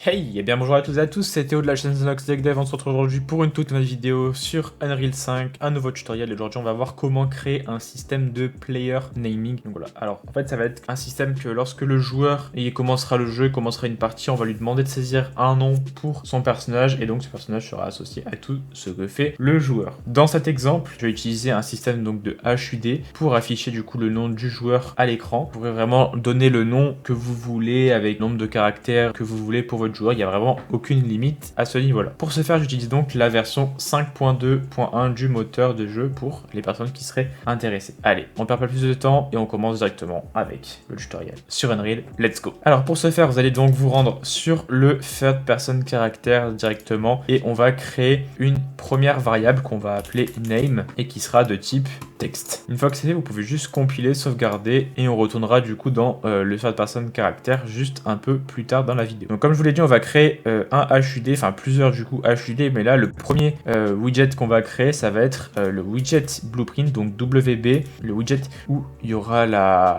Hey, et bien bonjour à toutes et à tous, c'est Théo de la chaîne Zenox Tech Dev. On se retrouve aujourd'hui pour une toute nouvelle vidéo sur Unreal 5, un nouveau tutoriel. Et aujourd'hui, on va voir comment créer un système de player naming. Donc voilà, alors en fait, ça va être un système que lorsque le joueur commencera le jeu, commencera une partie, on va lui demander de saisir un nom pour son personnage et donc ce personnage sera associé à tout ce que fait le joueur. Dans cet exemple, je vais utiliser un système donc de HUD pour afficher du coup le nom du joueur à l'écran. Vous pourrez vraiment donner le nom que vous voulez avec le nombre de caractères que vous voulez pour votre joueur, il n'y a vraiment aucune limite à ce niveau-là. Pour ce faire, j'utilise donc la version 5.2.1 du moteur de jeu pour les personnes qui seraient intéressées. Allez, on perd pas plus de temps et on commence directement avec le tutoriel sur Unreal. Let's go. Alors pour ce faire, vous allez donc vous rendre sur le third person character directement et on va créer une première variable qu'on va appeler name et qui sera de type texte. Une fois que c'est fait, vous pouvez juste compiler, sauvegarder et on retournera du coup dans le third person character juste un peu plus tard dans la vidéo. Donc comme je vous l'ai dit, on va créer un HUD, enfin plusieurs du coup HUD, mais là le premier widget qu'on va créer, ça va être le widget blueprint, donc WB, le widget où il y aura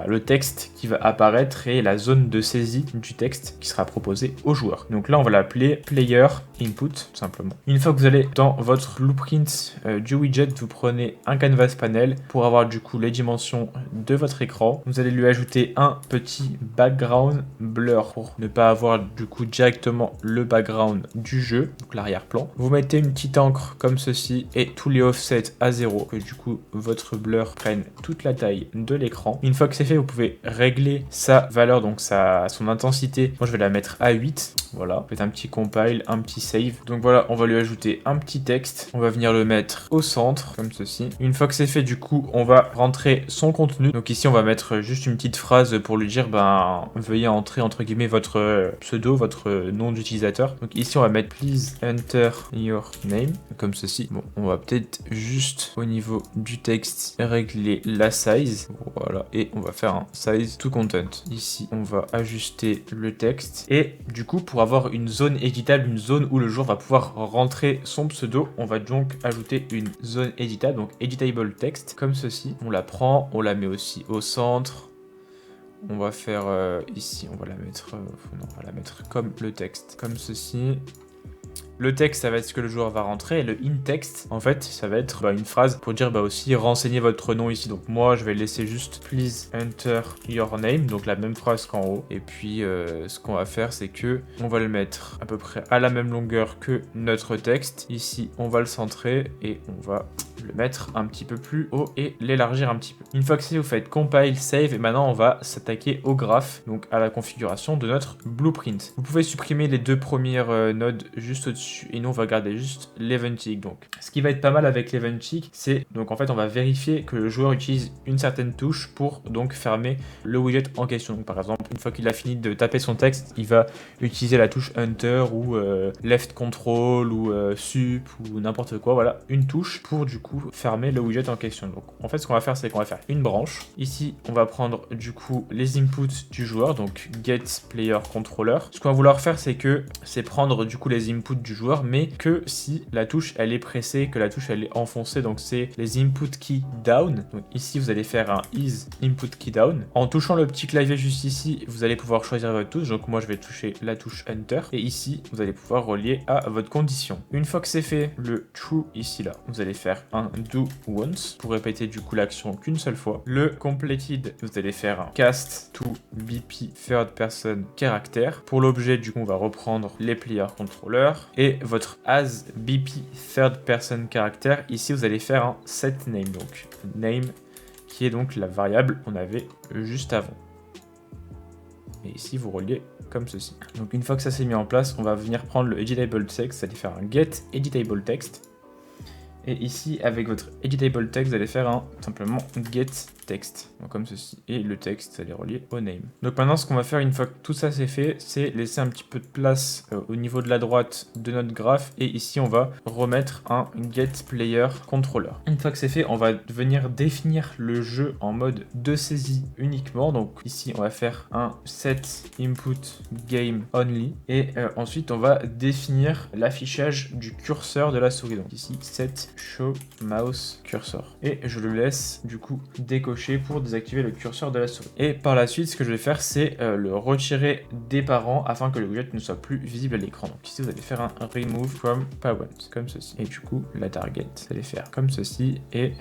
le texte qui va apparaître et la zone de saisie du texte qui sera proposé au joueur. Donc là on va l'appeler player input tout simplement. Une fois que vous allez dans votre blueprint du widget, vous prenez un canvas panel pour avoir du coup les dimensions de votre écran. Vous allez lui ajouter un petit background blur pour ne pas avoir du coup directement le background du jeu, donc l'arrière-plan. Vous mettez une petite encre comme ceci et tous les offsets à 0, que du coup votre blur prenne toute la taille de l'écran. Une fois que c'est fait, vous pouvez régler sa valeur, donc son intensité. Moi je vais la mettre à 8, voilà. Faites un petit compile, un petit save. Donc voilà, on va lui ajouter un petit texte. On va venir le mettre au centre, comme ceci. Une fois que c'est fait, du coup, on va rentrer son contenu. Donc ici, on va mettre juste une petite phrase pour lui dire, veuillez entrer, entre guillemets, votre pseudo, votre nom d'utilisateur. Donc ici, on va mettre please enter your name, comme ceci. Bon, on va peut-être juste au niveau du texte régler la size. Voilà, et on va faire un size to content. Ici, on va ajuster le texte. Et du coup, pour avoir une zone éditable, une zone où le joueur va pouvoir rentrer son pseudo, on va donc ajouter une zone éditable, donc editable text, comme ceci. On la prend, on la met aussi au centre. On va faire ici, on va la mettre comme le texte, comme ceci. Le texte, ça va être ce que le joueur va rentrer, et le in-text, en fait, ça va être une phrase pour dire aussi renseignez votre nom ici. Donc moi, je vais laisser juste please enter your name, donc la même phrase qu'en haut. Et puis, ce qu'on va faire, c'est que on va le mettre à peu près à la même longueur que notre texte. Ici, on va le centrer et on va le mettre un petit peu plus haut et l'élargir un petit peu. Une fois que c'est, vous faites compile, save, et maintenant on va s'attaquer au graphe, donc à la configuration de notre blueprint. Vous pouvez supprimer les deux premières nodes juste au-dessus et nous on va garder juste l'event tick. Donc ce qui va être pas mal avec l'event tick, c'est donc en fait on va vérifier que le joueur utilise une certaine touche pour donc fermer le widget en question. Donc, par exemple, une fois qu'il a fini de taper son texte, il va utiliser la touche enter ou left control ou sup ou n'importe quoi, voilà, une touche pour du coup fermer le widget en question. Donc en fait ce qu'on va faire, c'est qu'on va faire une branche. Ici on va prendre du coup les inputs du joueur, donc get player controller. Ce qu'on va vouloir faire, c'est prendre du coup les inputs du joueur, mais que si la touche elle est pressée, que la touche elle est enfoncée, donc c'est les input key down. Donc ici vous allez faire un is input key down. En touchant le petit clavier juste ici, vous allez pouvoir choisir votre touche. Donc moi je vais toucher la touche enter et ici vous allez pouvoir relier à votre condition. Une fois que c'est fait, le true ici là, vous allez faire un do once pour répéter du coup l'action qu'une seule fois. Le completed, vous allez faire un cast to bp third person character. Pour l'objet, du coup on va reprendre les player controller et votre as bp third person character, ici vous allez faire un set name, donc name qui est donc la variable qu'on avait juste avant. Et ici vous reliez comme ceci. Donc une fois que ça s'est mis en place, on va venir prendre le editable text, vous allez faire un get editable text. Et ici, avec votre editable text, vous allez faire simplement get text, donc comme ceci. Et le texte, vous allez relier au name. Donc maintenant, ce qu'on va faire une fois que tout ça c'est fait, c'est laisser un petit peu de place au niveau de la droite de notre graphe. Et ici, on va remettre un get player controller. Une fois que c'est fait, on va venir définir le jeu en mode de saisie uniquement. Donc ici, on va faire un set input game only. Et ensuite, on va définir l'affichage du curseur de la souris. Donc ici, set show mouse cursor. Et je le laisse du coup décocher pour désactiver le curseur de la souris. Et par la suite, ce que je vais faire, c'est le retirer des parents afin que le widget ne soit plus visible à l'écran. Donc ici, vous allez faire un remove from parent, comme ceci. Et du coup, la target, vous allez faire comme ceci et...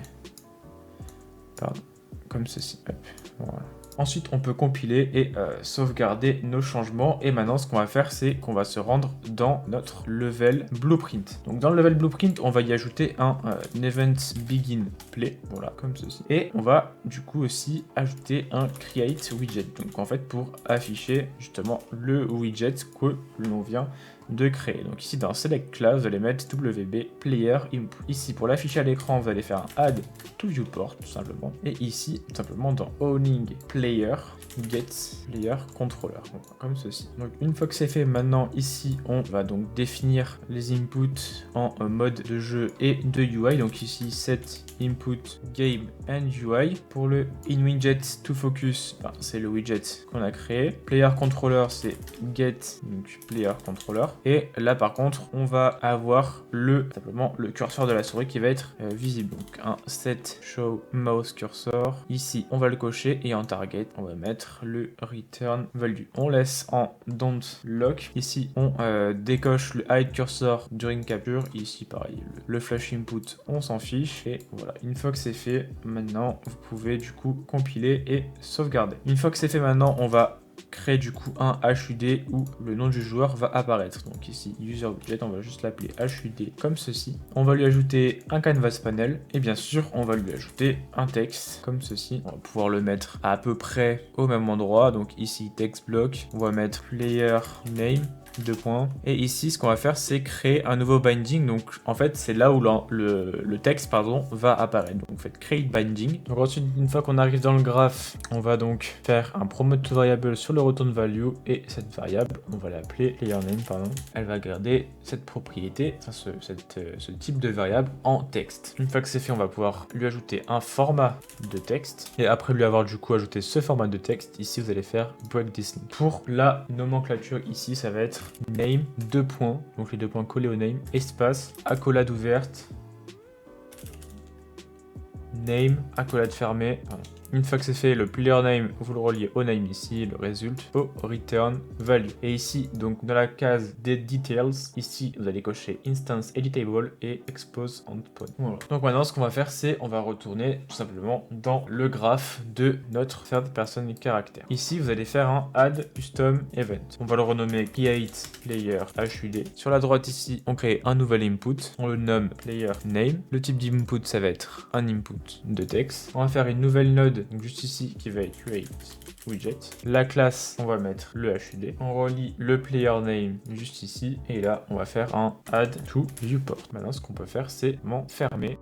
Pardon, comme ceci. Hop, voilà. Ensuite, on peut compiler et sauvegarder nos changements. Et maintenant, ce qu'on va faire, c'est qu'on va se rendre dans notre level blueprint. Donc, dans le level blueprint, on va y ajouter un event begin play. Voilà, comme ceci. Et on va du coup aussi ajouter un create widget. Donc, en fait, pour afficher justement le widget que l'on vient de créer. Donc ici dans Select Class, vous allez mettre WB Player Input. Ici pour l'afficher à l'écran, vous allez faire un Add to Viewport tout simplement. Et ici, tout simplement dans Owning Player, Get Player Controller. Donc, comme ceci. Donc une fois que c'est fait, maintenant ici, on va donc définir les inputs en mode de jeu et de UI. Donc ici, Set Input Game and UI. Pour le InWidget to Focus, c'est le widget qu'on a créé. Player Controller, c'est Get donc Player Controller. Et là par contre on va avoir simplement le curseur de la souris qui va être visible. Donc un set show mouse cursor. Ici on va le cocher et en target on va mettre le return value. On laisse en don't lock. Ici on décoche le hide cursor during capture. Ici pareil le flash input on s'en fiche. Et voilà, une fois que c'est fait, maintenant vous pouvez du coup compiler et sauvegarder. Une fois que c'est fait, maintenant on va créer du coup un HUD où le nom du joueur va apparaître. Donc ici user widget, on va juste l'appeler HUD comme ceci. On va lui ajouter un canvas panel et bien sûr on va lui ajouter un texte comme ceci. On va pouvoir le mettre à peu près au même endroit. Donc ici text block, on va mettre player name. 2 points. Et ici, ce qu'on va faire, c'est créer un nouveau binding. Donc, en fait, c'est là où le texte, pardon, va apparaître. Donc, vous faites create binding. Donc, ensuite, une fois qu'on arrive dans le graphe, on va donc faire un promote to variable sur le return value. Et cette variable, on va l'appeler player name, pardon. Elle va garder cette propriété, ce type de variable en texte. Une fois que c'est fait, on va pouvoir lui ajouter un format de texte. Et après lui avoir du coup ajouté ce format de texte, ici, vous allez faire break this link. Pour la nomenclature, ici, ça va être name, 2 points, donc les 2 points collés au name, espace, accolade ouverte, name, accolade fermée. Pardon. Une fois que c'est fait, le player name, vous le reliez au name ici, le result, au return value. Et ici, donc dans la case des details, ici, vous allez cocher instance editable et expose endpoint. Voilà. Donc maintenant, ce qu'on va faire, c'est on va retourner tout simplement dans le graphe de notre third person character. Ici, vous allez faire un add custom event. On va le renommer create player HUD. Sur la droite ici, on crée un nouvel input. On le nomme player name. Le type d'input, ça va être un input de texte. On va faire une nouvelle node donc juste ici qui va être create widget. La classe, on va mettre le HUD. On relie le player name juste ici. Et là, on va faire un add to viewport. Maintenant, ce qu'on peut faire, c'est fermer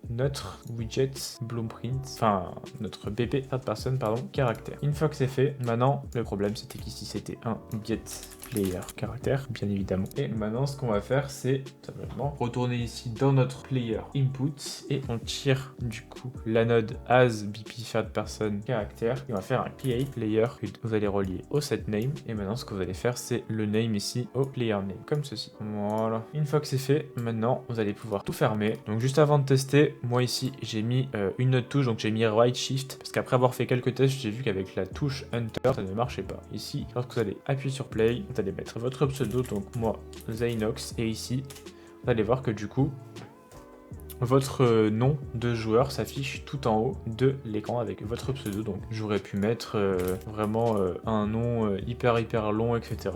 notre widget blueprint, enfin notre BP third person pardon, caractère. Une fois que c'est fait, maintenant le problème c'était qu'ici c'était un get player caractère bien évidemment. Et maintenant ce qu'on va faire c'est simplement retourner ici dans notre player input et on tire du coup la node as BP third person caractère et on va faire un create player HUD. Vous allez relier au set name et maintenant ce que vous allez faire c'est le name ici au player name comme ceci. Voilà. Une fois que c'est fait, maintenant vous allez pouvoir tout fermer. Donc juste avant de tester, moi ici j'ai mis une autre touche, donc j'ai mis right shift parce qu'après avoir fait quelques tests j'ai vu qu'avec la touche enter ça ne marchait pas. Ici lorsque vous allez appuyer sur play, vous allez mettre votre pseudo, donc moi Zainox, et ici vous allez voir que du coup votre nom de joueur s'affiche tout en haut de l'écran avec votre pseudo. Donc j'aurais pu mettre vraiment un nom hyper long, etc.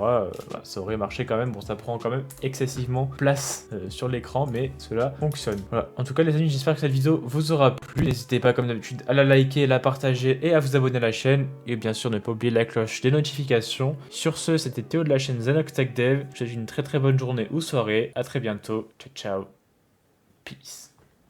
Ça aurait marché quand même. Bon, ça prend quand même excessivement place sur l'écran, mais cela fonctionne. Voilà. En tout cas les amis, j'espère que cette vidéo vous aura plu. N'hésitez pas comme d'habitude à la liker, la partager et à vous abonner à la chaîne. Et bien sûr ne pas oublier la cloche des notifications. Sur ce, c'était Théo de la chaîne Zainox Tech Dev. Je vous souhaite une très bonne journée ou soirée. À très bientôt. Ciao ciao. Peace.